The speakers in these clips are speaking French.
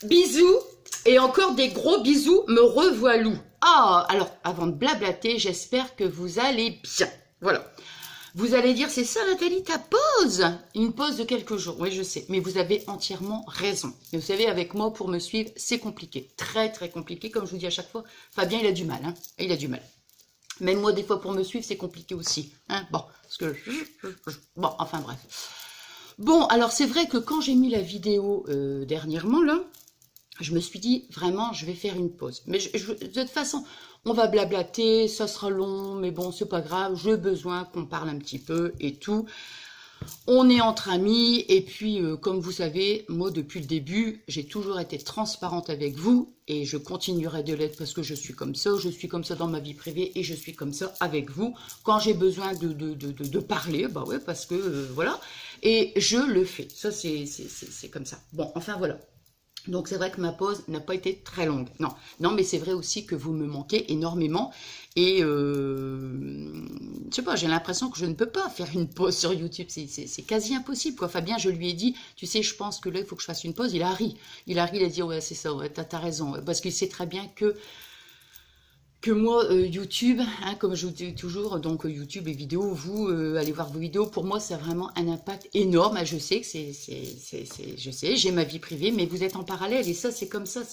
Bisous et encore des gros bisous, me revoilou. Ah, alors avant de blablater, j'espère que vous allez bien. Voilà. Vous allez dire, c'est ça Nathalie, ta pause? Une pause de quelques jours, oui je sais, mais vous avez entièrement raison. Et vous savez, avec moi, pour me suivre, c'est compliqué, très très compliqué, comme je vous dis à chaque fois. Fabien, il a du mal, hein, il a du mal. Même moi, des fois, pour me suivre, c'est compliqué aussi. Hein, bon, parce que... Bon, enfin bref. Bon, alors c'est vrai que quand j'ai mis la vidéo dernièrement, là, je me suis dit, vraiment, je vais faire une pause. Mais de toute façon, on va blablater, ça sera long, mais bon, c'est pas grave, j'ai besoin qu'on parle un petit peu et tout. On est entre amis, et puis, comme vous savez, moi, depuis le début, j'ai toujours été transparente avec vous, et je continuerai de l'être parce que je suis comme ça dans ma vie privée, et je suis comme ça avec vous. Quand j'ai besoin de parler, bah ouais, parce que, voilà, et je le fais. Ça, c'est comme ça. Bon, enfin, voilà. Donc c'est vrai que ma pause n'a pas été très longue. Non, non, mais c'est vrai aussi que vous me manquez énormément. Et je sais pas, j'ai l'impression que je ne peux pas faire une pause sur YouTube. C'est quasi impossible, quoi. Fabien, je lui ai dit, tu sais, je pense que là, il faut que je fasse une pause. Il a ri. Il a dit, ouais, c'est ça, ouais, t'as raison. Parce qu'il sait très bien que moi, YouTube, hein, comme je vous dis toujours, donc YouTube et vidéos, vous allez voir vos vidéos, pour moi, ça a vraiment un impact énorme. Je sais que je sais, j'ai ma vie privée, mais vous êtes en parallèle, et ça, c'est comme ça,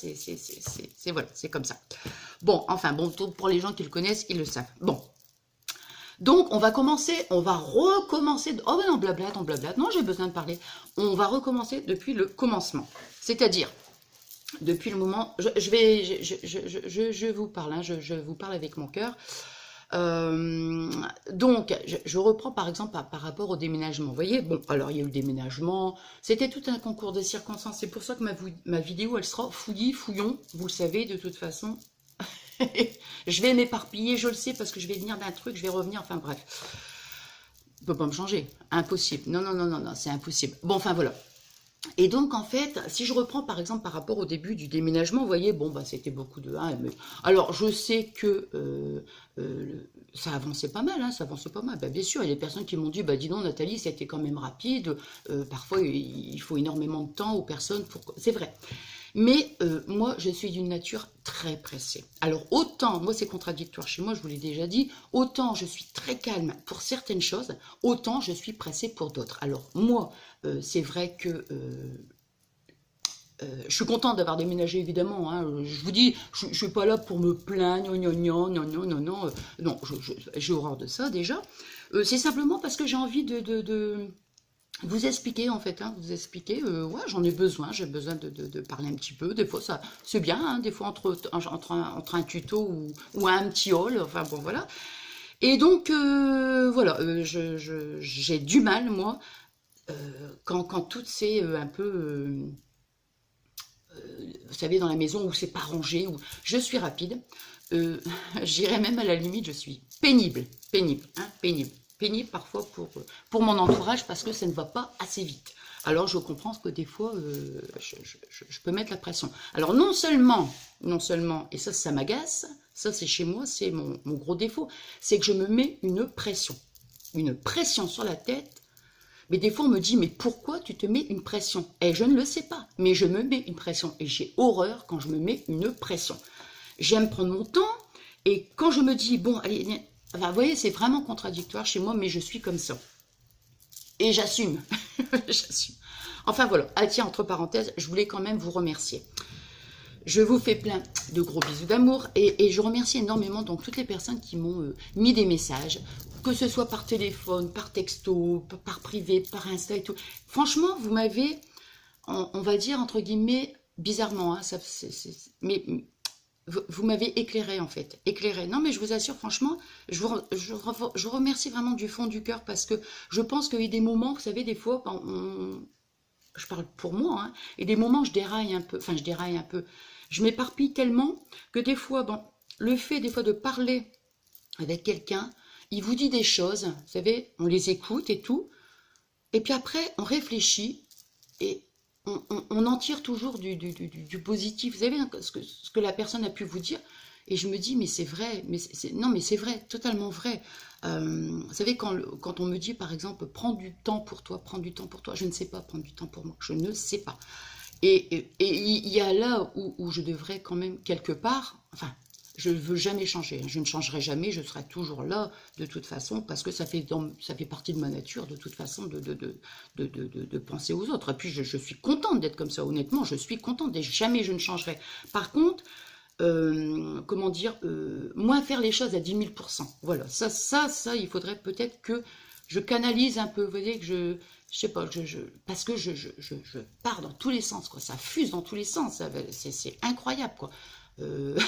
voilà, c'est comme ça. Bon, enfin, bon, pour les gens qui le connaissent, ils le savent. Bon. Donc, on va recommencer, oh ben non, blablate, non, j'ai besoin de parler. On va recommencer depuis le commencement. C'est-à-dire, depuis le moment, je vous parle, hein, je vous parle avec mon cœur. Donc, je reprends par exemple par rapport au déménagement. Vous voyez, bon, alors il y a eu le déménagement, c'était tout un concours de circonstances. C'est pour ça que ma vidéo, elle sera fouillon, vous le savez, de toute façon. Je vais m'éparpiller, je le sais, parce que je vais venir d'un truc, je vais revenir, enfin bref. Je ne peux pas me changer, impossible. Non, c'est impossible. Bon, enfin voilà. Et donc, en fait, si je reprends par exemple par rapport au début du déménagement, vous voyez, bon, bah, c'était beaucoup de... Hein, mais... Alors, je sais que ça avançait pas mal, hein, ça avançait pas mal. Bah, bien sûr, il y a des personnes qui m'ont dit, bah, dis donc, Nathalie, c'était quand même rapide. Parfois, il faut énormément de temps aux personnes pour... C'est vrai. Mais moi, je suis d'une nature très pressée. Alors, autant, moi, c'est contradictoire chez moi, je vous l'ai déjà dit, autant je suis très calme pour certaines choses, autant je suis pressée pour d'autres. Alors, moi, c'est vrai que je suis contente d'avoir déménagé, évidemment. Hein. Je vous dis, je ne suis pas là pour me plaindre, non, j'ai horreur de ça, déjà. C'est simplement parce que j'ai envie de vous expliquer, en fait, hein, vous expliquer, ouais, j'en ai besoin, j'ai besoin de parler un petit peu. Des fois, ça c'est bien, hein, des fois, entre un tuto ou un petit haul, enfin, bon, voilà. Et donc, voilà, j'ai du mal, moi, quand tout c'est un peu... vous savez, dans la maison où c'est pas rangé, où je suis rapide, j'irais même à la limite, je suis pénible, hein, pénible parfois pour mon entourage parce que ça ne va pas assez vite. Alors je comprends que des fois, je peux mettre la pression. Alors non seulement, et ça m'agace, ça c'est chez moi, c'est mon gros défaut, c'est que je me mets une pression sur la tête. Mais des fois, on me dit, mais pourquoi tu te mets une pression? Et je ne le sais pas, mais je me mets une pression. Et j'ai horreur quand je me mets une pression. J'aime prendre mon temps, et quand je me dis, bon, allez, enfin, vous voyez, c'est vraiment contradictoire chez moi, mais je suis comme ça. Et j'assume. J'assume. Enfin, voilà. Ah, tiens, entre parenthèses, je voulais quand même vous remercier. Je vous fais plein de gros bisous d'amour et je remercie énormément donc toutes les personnes qui m'ont mis des messages, que ce soit par téléphone, par texto, par privé, par Insta et tout. Franchement, vous m'avez, on va dire entre guillemets, bizarrement, hein, mais vous m'avez éclairé en fait, éclairé. Non mais je vous assure, franchement, je vous remercie vraiment du fond du cœur parce que je pense qu'il y a des moments, vous savez, des fois, je parle pour moi, hein, et des moments je déraille un peu, je m'éparpille tellement que des fois, bon, le fait des fois de parler avec quelqu'un, il vous dit des choses, vous savez, on les écoute et tout, et puis après on réfléchit et on en tire toujours du positif, vous savez, ce que la personne a pu vous dire, et je me dis, mais c'est vrai, non mais c'est vrai, totalement vrai. Vous savez, quand on me dit par exemple, prends du temps pour toi, je ne sais pas prendre du temps pour moi, je ne sais pas. Et il y a là où je devrais quand même quelque part, enfin, je ne veux jamais changer, hein. Je ne changerai jamais, je serai toujours là de toute façon, parce que ça fait partie de ma nature de toute façon de penser aux autres. Et puis je suis contente d'être comme ça, honnêtement, je suis contente et jamais je ne changerai. Par contre, comment dire, moins faire les choses à 10 000%. Voilà, ça, il faudrait peut-être que je canalise un peu, vous voyez, que je sais pas, parce que je pars dans tous les sens, quoi. Ça fuse dans tous les sens, c'est incroyable, quoi. Euh,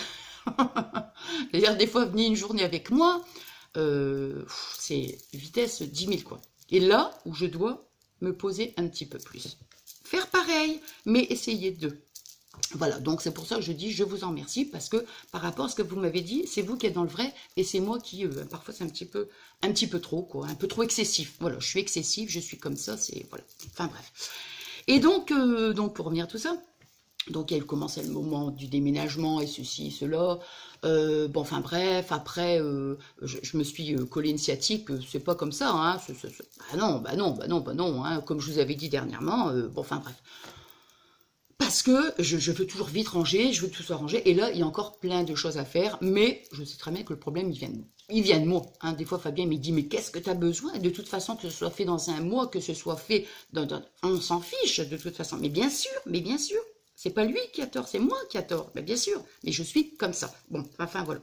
C'est-à-dire, des fois, venir une journée avec moi, c'est vitesse 10 000, quoi. Et là où je dois me poser un petit peu plus. Faire pareil, mais essayer de. Voilà, donc c'est pour ça que je dis je vous en remercie, parce que par rapport à ce que vous m'avez dit, c'est vous qui êtes dans le vrai, et c'est moi qui, parfois c'est un petit peu trop, quoi, un peu trop excessif. Voilà, je suis excessif, je suis comme ça, c'est, voilà, enfin bref. Et donc pour revenir à tout ça, donc il commençait le moment du déménagement et ceci, cela. Bon, enfin bref, après, je me suis collé une sciatique, c'est pas comme ça, hein. Bah non, bah non, bah non, bah non, hein, comme je vous avais dit dernièrement, bon, enfin bref. Parce que je veux toujours vite ranger, je veux tout soit rangé, et là, il y a encore plein de choses à faire, mais je sais très bien que le problème, il vient de moi. Hein. Des fois, Fabien me dit, mais qu'est-ce que tu as besoin? De toute façon, que ce soit fait dans un mois, que ce soit fait on s'en fiche, de toute façon. Mais bien sûr, c'est pas lui qui a tort, c'est moi qui a tort, mais bien sûr, mais je suis comme ça. Bon, enfin, voilà.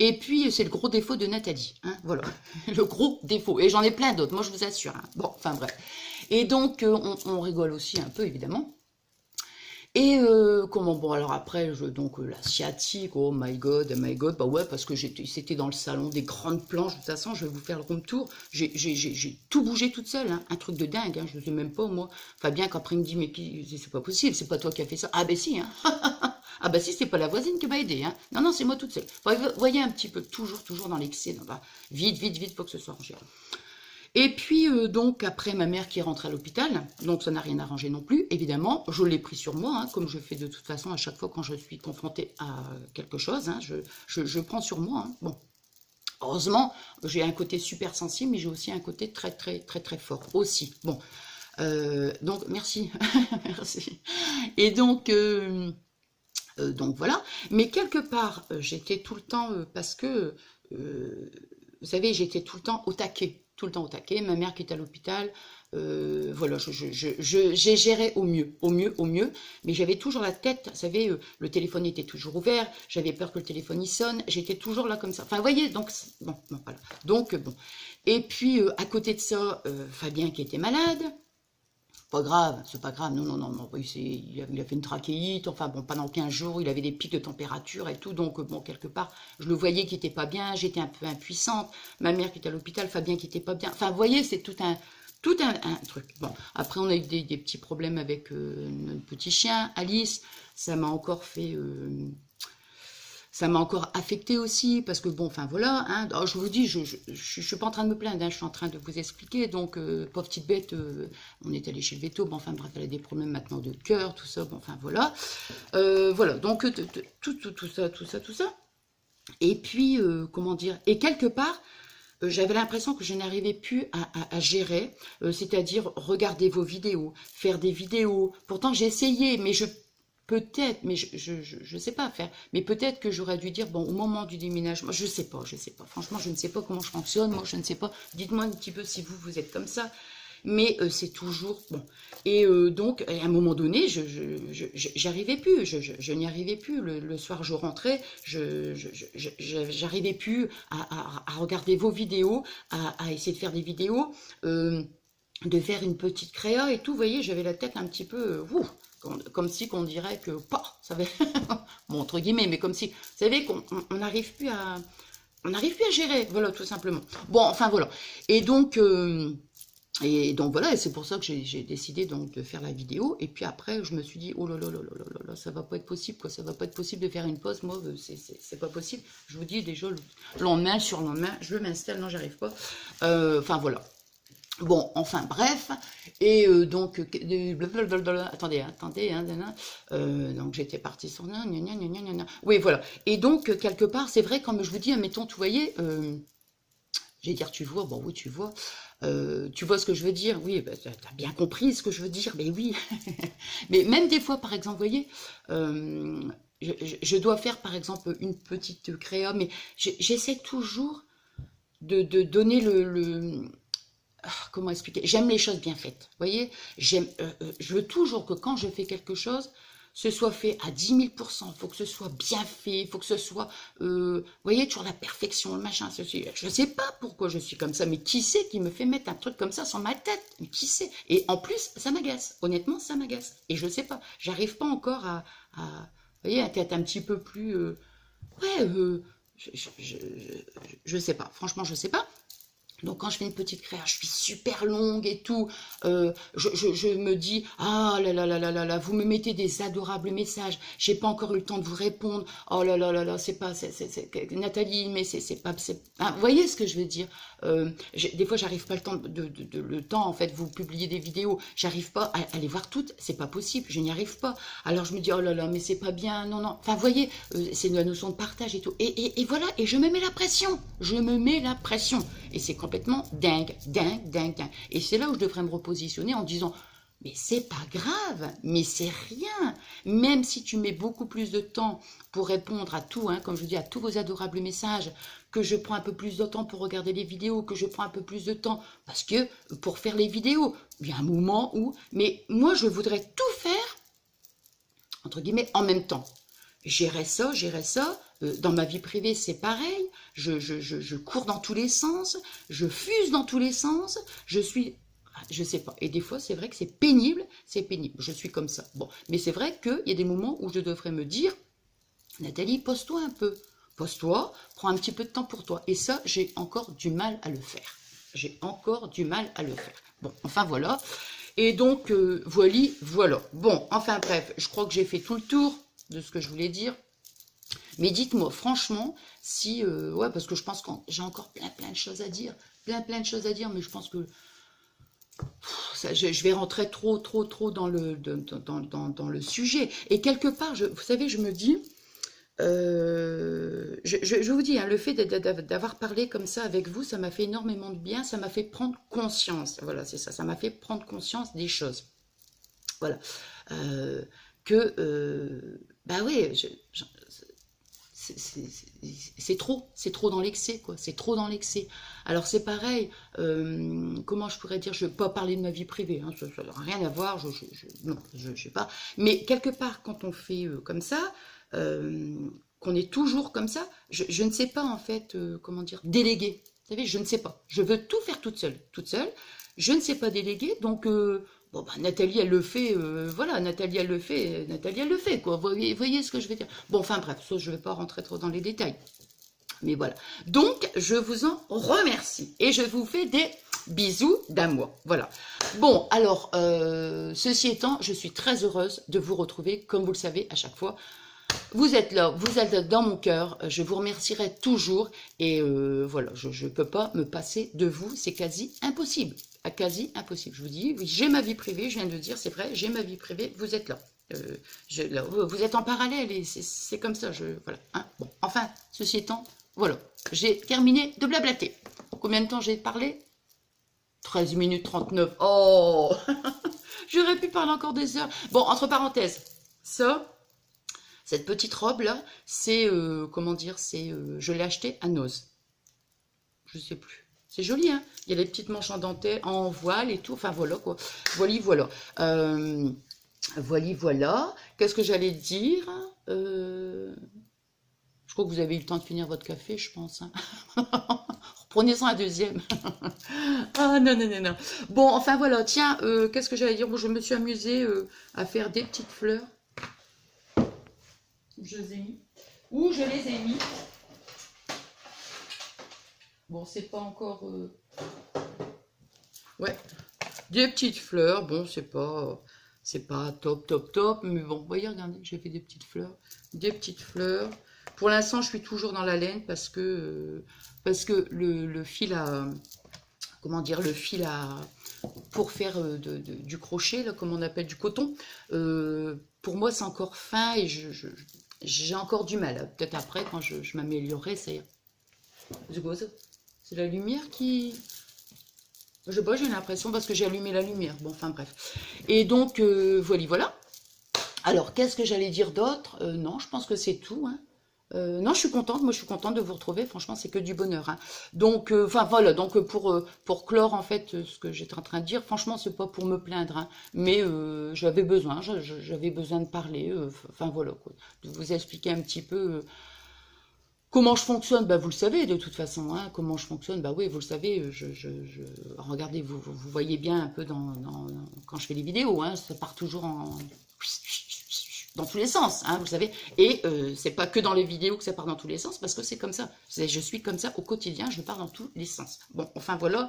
Et puis, c'est le gros défaut de Nathalie, hein, voilà, le gros défaut. Et j'en ai plein d'autres, moi, je vous assure. Hein. Bon, enfin, bref. Et donc, on rigole aussi un peu, évidemment. Et comment, bon, alors après, donc la sciatique, oh my god, bah ouais, parce que c'était dans le salon des grandes planches. De toute façon, je vais vous faire le room tour. J'ai tout bougé toute seule, hein, un truc de dingue, hein, je ne sais même pas, moi. Fabien, qu'après, il me dit, mais c'est pas possible, c'est pas toi qui as fait ça. Ah ben si, hein. Ah ben si, c'est pas la voisine qui m'a aidé, hein. Non, non, c'est moi toute seule. Vous voyez un petit peu, toujours dans l'excès, bah, vite, faut que ce soit rangé. Et puis, donc, après, ma mère qui est rentrée à l'hôpital, donc ça n'a rien arrangé non plus, évidemment, je l'ai pris sur moi, hein, comme je fais de toute façon à chaque fois quand je suis confrontée à quelque chose, hein, je prends sur moi. Hein. Bon, heureusement, j'ai un côté super sensible, mais j'ai aussi un côté très fort aussi. Bon, donc, merci, merci. Et donc voilà, mais quelque part, j'étais tout le temps, parce que, vous savez, j'étais tout le temps au taquet, ma mère qui est à l'hôpital, voilà, j'ai géré au mieux, mais j'avais toujours la tête, vous savez, le téléphone était toujours ouvert, j'avais peur que le téléphone y sonne, j'étais toujours là comme ça, enfin, vous voyez, donc, bon, voilà, donc, bon, et puis, à côté de ça, Fabien qui était malade, pas grave, c'est pas grave, non, il a fait une trachéite, enfin bon, pendant 15 jours, il avait des pics de température et tout, donc bon, quelque part, je le voyais qui était pas bien, j'étais un peu impuissante, ma mère qui était à l'hôpital, Fabien qui était pas bien, enfin, vous voyez, c'est tout un truc. Bon, après, on a eu des petits problèmes avec notre petit chien, Alice, ça m'a encore fait... ça m'a encore affecté aussi, parce que bon, enfin voilà, hein, alors, je vous dis, je suis pas en train de me plaindre, hein, je suis en train de vous expliquer, donc, pauvre petite bête, on est allé chez le veto, bon, enfin bref, elle a des problèmes maintenant de cœur, tout ça, bon, enfin voilà, voilà, donc, tout ça, et puis, comment dire, et quelque part, j'avais l'impression que je n'arrivais plus à gérer, c'est-à-dire regarder vos vidéos, faire des vidéos, pourtant j'ai essayé, mais peut-être, mais je sais pas faire, mais peut-être que j'aurais dû dire, bon, au moment du déménagement, je sais pas, franchement, je ne sais pas comment je fonctionne, moi, je ne sais pas, dites-moi un petit peu si vous êtes comme ça, mais c'est toujours, bon, et donc, à un moment donné, j'arrivais plus, je n'y arrivais plus, le soir, je rentrais, j'arrivais plus à regarder vos vidéos, à essayer de faire des vidéos, de faire une petite créa et tout, vous voyez, j'avais la tête un petit peu, comme si qu'on dirait que, ça va, bon, entre guillemets, mais comme si, vous savez, qu'on n'arrive plus à, gérer, voilà, tout simplement. Bon, enfin, voilà. Et donc voilà, et c'est pour ça que j'ai décidé donc de faire la vidéo, et puis après, je me suis dit, oh là là là là là là, ça va pas être possible, quoi, ça va pas être possible de faire une pause, moi, c'est pas possible. Je vous dis, déjà, le lendemain, surlendemain, je m'installe, non, j'arrive pas. Enfin, voilà. Bon, enfin, bref, et donc, attendez, donc j'étais partie sur... Oui, voilà, et donc, quelque part, c'est vrai, comme je vous dis, admettons, tu voyez, j'allais dire, tu vois, bon, oui, tu vois, Tu vois ce que je veux dire? Oui, bah, tu as bien compris ce que je veux dire, mais oui. Mais même des fois, par exemple, vous voyez, je dois faire, par exemple, une petite créa, mais j'essaie toujours de donner comment expliquer? J'aime les choses bien faites. Vous voyez, je veux toujours que quand je fais quelque chose, ce soit fait à 10 000%. Il faut que ce soit bien fait. Il faut que ce soit, vous voyez, toujours la perfection, le machin, ceci. Je ne sais pas pourquoi je suis comme ça, mais qui c'est qui me fait mettre un truc comme ça sur ma tête? Mais qui sait? Et en plus, ça m'agace. Honnêtement, ça m'agace. Et je ne sais pas. J'arrive pas encore vous voyez, à être un petit peu plus, ouais, je sais pas. Franchement, je sais pas. Donc quand je fais une petite créa, je suis super longue et tout, je me dis, ah là là là là là là, vous me mettez des adorables messages, j'ai pas encore eu le temps de vous répondre, oh là là là là, c'est pas, Nathalie, mais c'est pas, hein, vous voyez ce que je veux dire, des fois j'arrive pas le temps en fait, vous publiez des vidéos, j'arrive pas à les voir toutes, c'est pas possible, je n'y arrive pas, alors je me dis, oh là là, mais c'est pas bien, non non, enfin vous voyez, c'est la notion de partage et tout, et voilà, et je me mets la pression, et c'est complètement dingue, dingue, dingue, dingue. Et c'est là où je devrais me repositionner en disant, mais c'est pas grave, mais c'est rien. Même si tu mets beaucoup plus de temps pour répondre à tout, hein, comme je dis, à tous vos adorables messages, que je prends un peu plus de temps pour regarder les vidéos, que je prends un peu plus de temps, parce que pour faire les vidéos, il y a un moment où, mais moi je voudrais tout faire, entre guillemets, en même temps. Gérer ça. Dans ma vie privée, c'est pareil. Je cours dans tous les sens. Je fuse dans tous les sens. Je sais pas. Et des fois, c'est vrai que c'est pénible. C'est pénible. Je suis comme ça. Bon. Mais c'est vrai qu'il y a des moments où je devrais me dire, Nathalie, pose-toi un peu. Pose-toi, prends un petit peu de temps pour toi. Et ça, j'ai encore du mal à le faire. J'ai encore du mal à le faire. Bon, enfin voilà. Et donc, voilà. Bon, enfin bref, je crois que j'ai fait tout le tour de ce que je voulais dire. Mais dites-moi, franchement, si... ouais, parce que je pense que j'ai encore plein de choses à dire. Plein de choses à dire, mais je pense que ça, je vais rentrer trop dans le sujet. Et quelque part, vous savez, je me dis... je vous dis, hein, le fait d'avoir parlé comme ça avec vous, ça m'a fait énormément de bien, ça m'a fait prendre conscience. Voilà, c'est ça, ça m'a fait prendre conscience des choses. Voilà. Bah oui, c'est trop dans l'excès, quoi. C'est trop dans l'excès. Alors c'est pareil, comment je pourrais dire, je ne vais pas parler de ma vie privée, hein, ça n'a rien à voir, non, je sais pas. Mais quelque part, quand on fait comme ça, qu'on est toujours comme ça, je ne sais pas en fait, comment dire, déléguer. Vous savez, je ne sais pas. Je veux tout faire toute seule. Je ne sais pas déléguer, donc bon, bah, Nathalie, elle le fait, voilà, Nathalie, elle le fait, quoi. Voyez ce que je veux dire. Bon, enfin, bref, ça, je ne vais pas rentrer trop dans les détails. Mais voilà. Donc, je vous en remercie. Et je vous fais des bisous d'amour. Voilà. Bon, alors, ceci étant, je suis très heureuse de vous retrouver, comme vous le savez, à chaque fois. Vous êtes là, vous êtes dans mon cœur, je vous remercierai toujours et voilà, je ne peux pas me passer de vous, c'est quasi impossible, je vous dis, oui, j'ai ma vie privée, je viens de le dire, c'est vrai, j'ai ma vie privée, vous êtes là, vous êtes en parallèle et c'est comme ça, voilà, hein. Bon, enfin, ceci étant, voilà, j'ai terminé de blablater. Combien de temps j'ai parlé? 13 minutes 39, oh j'aurais pu parler encore des heures. Bon, entre parenthèses, cette petite robe là, c'est, comment dire, je l'ai achetée à Noz. Je sais plus. C'est joli, hein. Il y a les petites manches en dentelle, en voile et tout. Enfin voilà quoi. Voilà. Voilà. Qu'est-ce que j'allais dire? Je crois que vous avez eu le temps de finir votre café, je pense. Hein. Prenez-en un deuxième. Ah non. Bon, enfin voilà. Tiens, qu'est-ce que j'allais dire? Bon, je me suis amusée à faire des petites fleurs. Je les ai mis. Où je les ai mis. Bon, c'est pas encore... Ouais. Des petites fleurs. Bon, c'est pas top. Mais bon, voyez, regardez, j'ai fait des petites fleurs. Des petites fleurs. Pour l'instant, je suis toujours dans la laine parce que le fil à... Comment dire, le fil à... Pour faire du crochet, là, comme on appelle du coton, pour moi, c'est encore fin et j'ai encore du mal. Peut-être après, quand je m'améliorerai, ça ira. C'est quoi ça? C'est la lumière qui... Je sais pas, j'ai l'impression parce que j'ai allumé la lumière. Bon, enfin bref. Et donc, voilà, voilà. Alors, qu'est-ce que j'allais dire d'autre? Non, je pense que c'est tout, hein. Non, je suis contente, moi je suis contente de vous retrouver, franchement c'est que du bonheur, hein. Donc, enfin voilà, donc pour clore en fait ce que j'étais en train de dire, franchement c'est pas pour me plaindre, hein, mais j'avais besoin, j'avais besoin de parler, enfin voilà, quoi, de vous expliquer un petit peu comment je fonctionne. Bah vous le savez de toute façon, hein, comment je fonctionne, bah oui vous le savez, regardez, vous voyez bien un peu quand je fais les vidéos, hein, ça part toujours dans tous les sens, hein, vous le savez. Et c'est pas que dans les vidéos que ça part dans tous les sens, parce que c'est comme ça. Je suis comme ça au quotidien, je pars dans tous les sens. Bon, enfin voilà.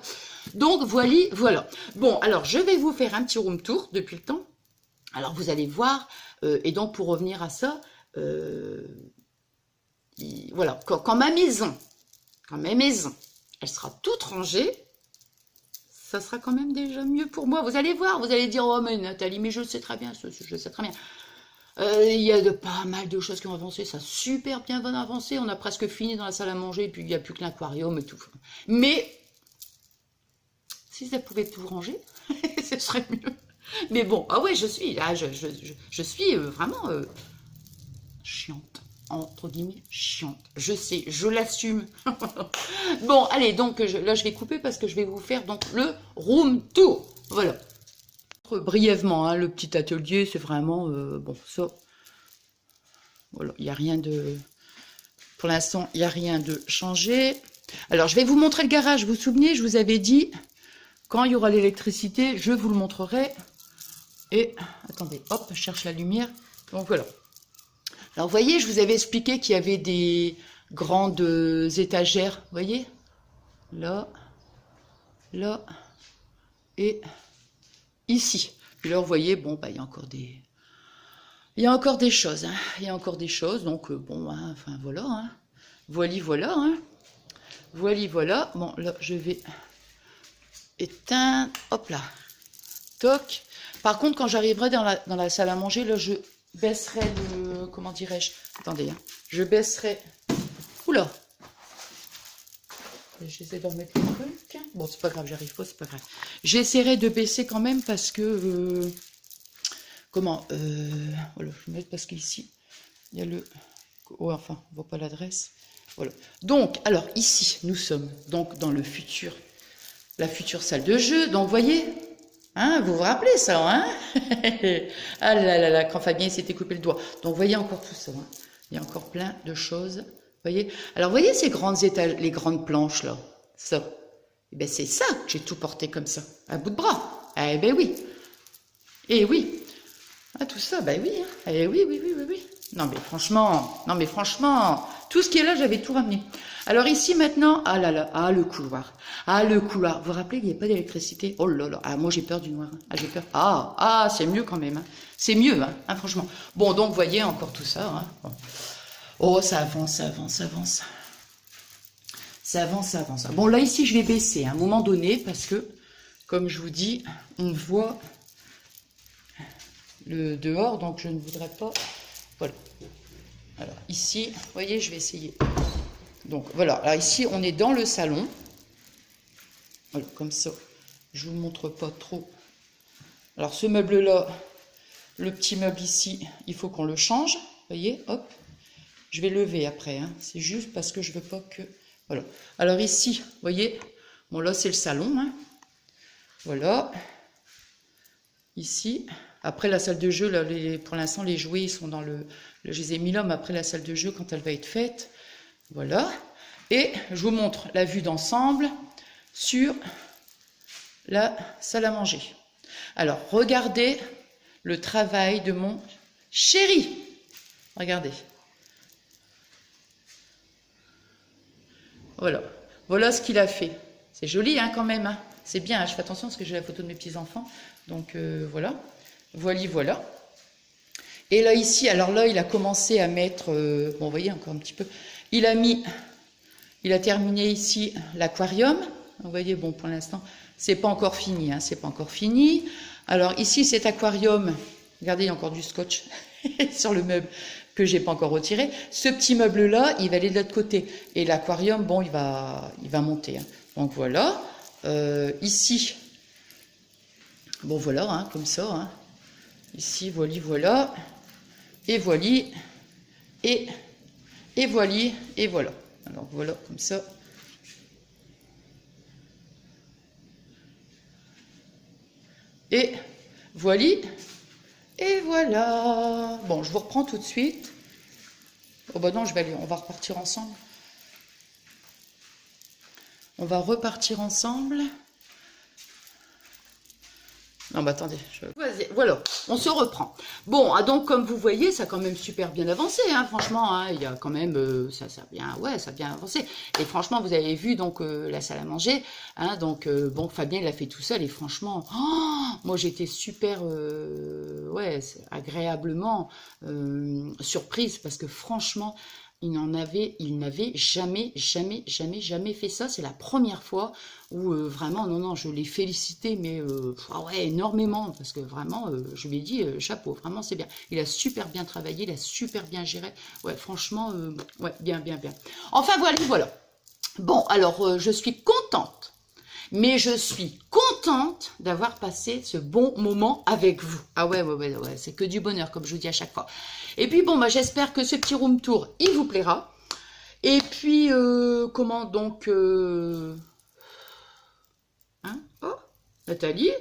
Donc voilà. Bon, alors je vais vous faire un petit room tour depuis le temps. Alors vous allez voir, et donc pour revenir à ça, voilà, quand ma maison, elle sera toute rangée, ça sera quand même déjà mieux pour moi. Vous allez voir, vous allez dire, oh mais Nathalie, mais je sais très bien, je sais très bien. Il y a pas mal de choses qui ont avancé, ça a super bien avancé, on a presque fini dans la salle à manger, et puis il n'y a plus que l'aquarium et tout. Mais, si ça pouvait tout ranger, ce serait mieux. Mais bon, ah ouais, je suis vraiment chiante, entre guillemets, chiante. Je sais, je l'assume. Bon, allez, donc là je vais couper parce que je vais vous faire donc le room tour. Voilà. Brièvement, hein, le petit atelier, c'est vraiment, bon, ça, voilà, il n'y a rien de, pour l'instant, il n'y a rien de changé. Alors, je vais vous montrer le garage, vous vous souvenez, je vous avais dit, quand il y aura l'électricité, je vous le montrerai. Et, attendez, hop, je cherche la lumière, donc voilà. Alors, vous voyez, je vous avais expliqué qu'il y avait des grandes étagères, vous voyez, là, et ici. Puis là, vous voyez, bon, bah, il y a encore des choses, hein. Il y a encore des choses, donc bon, hein, enfin voilà, hein. Voilà, hein. Voilà. Bon, là, je vais éteindre, hop là, toc. Par contre, quand j'arriverai dans la salle à manger, là, je baisserai le, comment dirais-je, attendez, hein. Je baisserai, oula, j'essaie de remettre le truc. Bon, c'est pas grave, j'arrive pas, c'est pas grave. J'essaierai de baisser quand même parce que... comment voilà, je vais mettre parce qu'ici, il y a le... Oh, enfin, on voit pas l'adresse. Voilà. Donc, alors, ici, nous sommes donc dans la future salle de jeu. Donc, vous voyez, hein, vous vous rappelez ça, hein? Ah là là là, quand Fabien s'était coupé le doigt. Donc, vous voyez encore tout ça, hein. Il y a encore plein de choses. Voyez. Alors, vous voyez ces grandes étals, les grandes planches là, ça. Eh ben, c'est ça que j'ai tout porté comme ça, à bout de bras. Eh ben oui. Eh oui. Ah, tout ça, ben oui. Hein. Eh oui. Non mais franchement, tout ce qui est là, j'avais tout ramené. Alors ici maintenant, ah là là, ah le couloir. Vous vous rappelez, il n'y a pas d'électricité. Oh là là, ah moi j'ai peur du noir. Ah j'ai peur. Ah, c'est mieux quand même. Hein. C'est mieux, hein, franchement. Bon, donc vous voyez encore tout ça. Hein. Bon. Oh, ça avance. Bon, là, ici, je vais baisser à un moment donné parce que, comme je vous dis, on voit le dehors, donc je ne voudrais pas... Voilà. Alors, ici, vous voyez, je vais essayer. Donc, voilà. Alors, ici, on est dans le salon. Voilà, comme ça. Je ne vous montre pas trop. Alors, ce meuble-là, le petit meuble ici, il faut qu'on le change. Vous voyez, hop. Je vais lever après, hein. C'est juste parce que je veux pas que... Voilà. Alors ici, vous voyez, bon là c'est le salon, hein. Voilà. Ici, après la salle de jeu, là, pour l'instant les jouets sont dans le... Je les ai mis là, mais après la salle de jeu, quand elle va être faite, voilà. Et je vous montre la vue d'ensemble sur la salle à manger. Alors, regardez le travail de mon chéri. Regardez. Voilà ce qu'il a fait. C'est joli, hein, quand même. Hein. C'est bien, hein, je fais attention parce que j'ai la photo de mes petits-enfants. Donc, voilà. Voilà. Et là, ici, alors là, il a commencé à mettre... bon, vous voyez, encore un petit peu. Il a terminé ici l'aquarium. Vous voyez, bon, pour l'instant, c'est pas encore fini. Hein, c'est pas encore fini. Alors, ici, cet aquarium... Regardez, il y a encore du scotch sur le meuble que j'ai pas encore retiré. Ce petit meuble-là, il va aller de l'autre côté. Et l'aquarium, bon, il va monter. Hein. Donc, voilà. Ici, bon voilà, hein, comme ça, hein. Ici, voilà, voilà, et voilà, et voilà, et voilà. Alors voilà, comme ça. Et voilà, et voilà. Bon, je vous reprends tout de suite. Oh bah non, on va repartir ensemble. On va repartir ensemble. Non, bah attendez. Voilà, on se reprend. Bon, donc comme vous voyez, ça a quand même super bien avancé, hein, franchement. Hein, il y a quand même, ça a bien avancé. Et franchement, vous avez vu donc la salle à manger. Hein, donc bon, Fabien il l'a fait tout seul et franchement, moi j'étais super, ouais, agréablement surprise parce que franchement. Il n'avait jamais fait ça. C'est la première fois où vraiment, non, je l'ai félicité, mais ouais, énormément, parce que vraiment, je lui ai dit, chapeau, vraiment, c'est bien. Il a super bien travaillé, il a super bien géré. Ouais, franchement, ouais, bien. Enfin, voilà. Bon, alors, je suis contente. Mais je suis contente d'avoir passé ce bon moment avec vous. Ah ouais, c'est que du bonheur, comme je vous dis à chaque fois. Et puis bon, bah, j'espère que ce petit room tour, il vous plaira. Et puis, comment donc... Hein? Oh, Nathalie,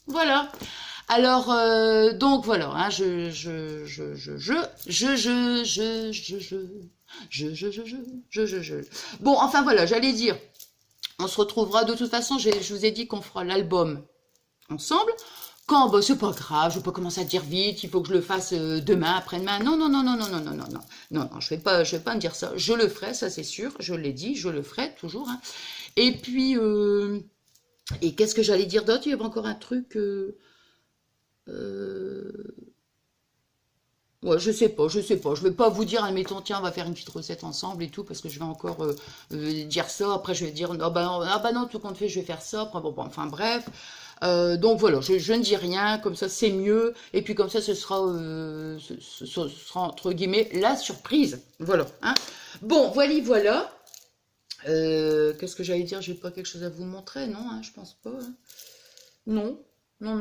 voilà. Alors, donc voilà, hein, Bon, enfin voilà, j'allais dire... On se retrouvera de toute façon, je vous ai dit qu'on fera l'album ensemble. Quand, bah, c'est pas grave, je vais pas commencer à dire vite, il faut que je le fasse demain, après-demain. Non, je vais pas me dire ça. Je le ferai, ça c'est sûr, je l'ai dit, je le ferai toujours. Hein. Et puis, et qu'est-ce que j'allais dire d'autre? Il y avait encore un truc... Ouais, je sais pas. Je vais pas vous dire, admettons, tiens, on va faire une petite recette ensemble et tout, parce que je vais encore dire ça. Après, je vais dire, ah bah non, tout compte fait, je vais faire ça. Après, bon, enfin, bref. Donc voilà, je ne dis rien, comme ça, c'est mieux. Et puis comme ça, ce sera entre guillemets la surprise. Voilà. Hein. Bon, voilà. Qu'est-ce que j'allais dire? J'ai pas quelque chose à vous montrer, non? Hein, je pense pas. Hein. Non. Non,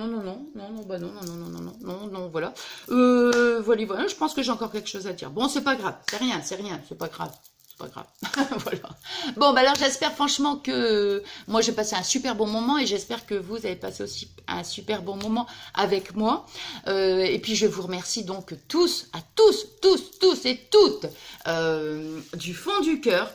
voilà. Voilà, je pense que j'ai encore quelque chose à dire. Bon, c'est pas grave, c'est rien, c'est pas grave. Voilà. Bon, bah alors j'espère franchement que moi j'ai passé un super bon moment et j'espère que vous avez passé aussi un super bon moment avec moi. Et puis je vous remercie donc à tous et toutes du fond du cœur.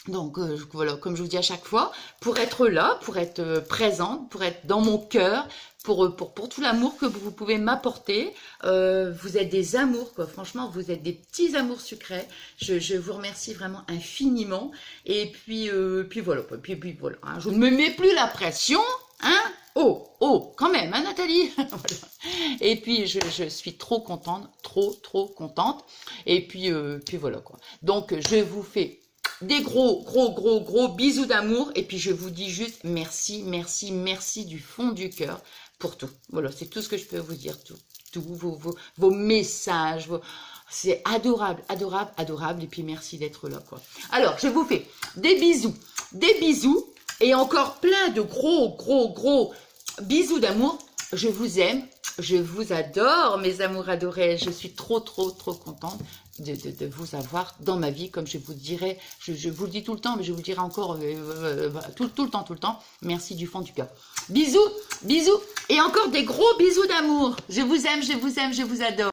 Donc voilà, comme je vous dis à chaque fois, pour être là, pour être présente, pour être dans mon cœur, pour tout l'amour que vous pouvez m'apporter. Vous êtes des amours, quoi. Franchement, vous êtes des petits amours sucrés. Je vous remercie vraiment infiniment. Et puis voilà, puis voilà. Hein, je ne me mets plus la pression, hein. Oh, quand même, hein, Nathalie. Voilà. Et puis je suis trop contente, trop contente. Et puis voilà quoi. Donc je vous fais des gros bisous d'amour. Et puis je vous dis juste merci du fond du cœur pour tout. Voilà, c'est tout ce que je peux vous dire. Tout vos messages, c'est adorable. Et puis merci d'être là, quoi. Alors, je vous fais des bisous. Et encore plein de gros bisous d'amour. Je vous aime. Je vous adore, mes amours adorés. Je suis trop contente de vous avoir dans ma vie, comme je vous dirai. Je vous le dis tout le temps, mais je vous le dirai encore tout le temps. Merci du fond du cœur. Bisous. Et encore des gros bisous d'amour. Je vous aime, je vous adore.